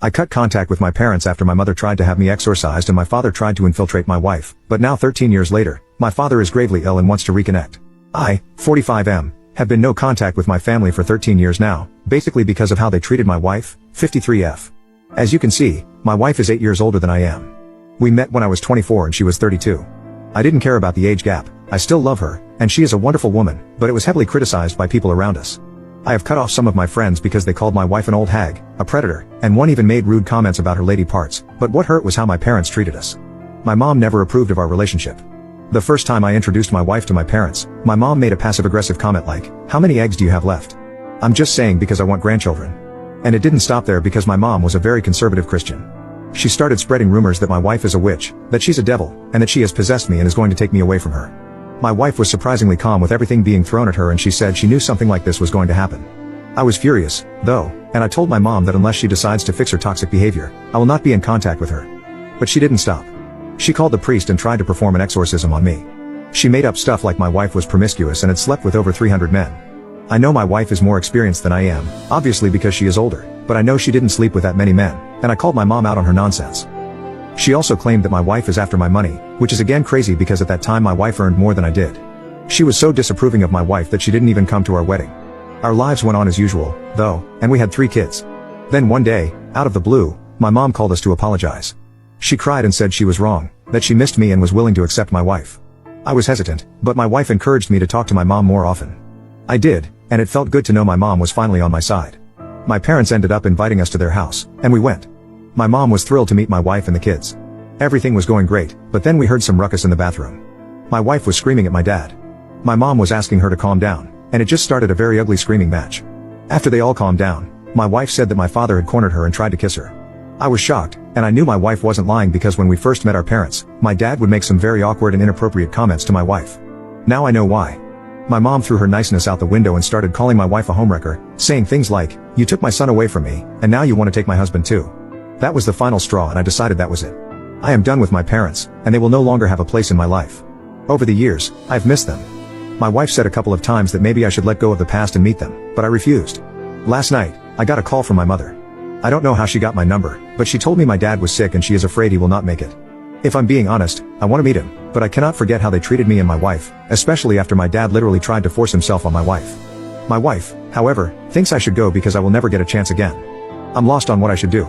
I cut contact with my parents after my mother tried to have me exorcised and my father tried to infiltrate my wife, but now 13 years later, my father is gravely ill and wants to reconnect. I, 45M, have been no contact with my family for 13 years now, basically because of how they treated my wife, 53F. As you can see, my wife is 8 years older than I am. We met when I was 24 and she was 32. I didn't care about the age gap, I still love her, and she is a wonderful woman, but it was heavily criticized by people around us. I have cut off some of my friends because they called my wife an old hag, a predator, and one even made rude comments about her lady parts, but what hurt was how my parents treated us. My mom never approved of our relationship. The first time I introduced my wife to my parents, my mom made a passive-aggressive comment like, "How many eggs do you have left?" I'm just saying because I want grandchildren. And it didn't stop there because my mom was a very conservative Christian. She started spreading rumors that my wife is a witch, that she's a devil, and that she has possessed me and is going to take me away from her. My wife was surprisingly calm with everything being thrown at her and she said she knew something like this was going to happen. I was furious, though, and I told my mom that unless she decides to fix her toxic behavior, I will not be in contact with her. But she didn't stop. She called the priest and tried to perform an exorcism on me. She made up stuff like my wife was promiscuous and had slept with over 300 men. I know my wife is more experienced than I am, obviously because she is older, but I know she didn't sleep with that many men, and I called my mom out on her nonsense. She also claimed that my wife is after my money, which is again crazy because at that time my wife earned more than I did. She was so disapproving of my wife that she didn't even come to our wedding. Our lives went on as usual, though, and we had 3 kids. Then one day, out of the blue, my mom called us to apologize. She cried and said she was wrong, that she missed me and was willing to accept my wife. I was hesitant, but my wife encouraged me to talk to my mom more often. I did, and it felt good to know my mom was finally on my side. My parents ended up inviting us to their house, and we went. My mom was thrilled to meet my wife and the kids. Everything was going great, but then we heard some ruckus in the bathroom. My wife was screaming at my dad. My mom was asking her to calm down, and it just started a very ugly screaming match. After they all calmed down, my wife said that my father had cornered her and tried to kiss her. I was shocked, and I knew my wife wasn't lying because when we first met our parents, my dad would make some very awkward and inappropriate comments to my wife. Now I know why. My mom threw her niceness out the window and started calling my wife a homewrecker, saying things like, "You took my son away from me, and now you want to take my husband too." That was the final straw and I decided that was it. I am done with my parents, and they will no longer have a place in my life. Over the years, I've missed them. My wife said a couple of times that maybe I should let go of the past and meet them, but I refused. Last night, I got a call from my mother. I don't know how she got my number, but she told me my dad was sick and she is afraid he will not make it. If I'm being honest, I want to meet him, but I cannot forget how they treated me and my wife, especially after my dad literally tried to force himself on my wife. My wife, however, thinks I should go because I will never get a chance again. I'm lost on what I should do.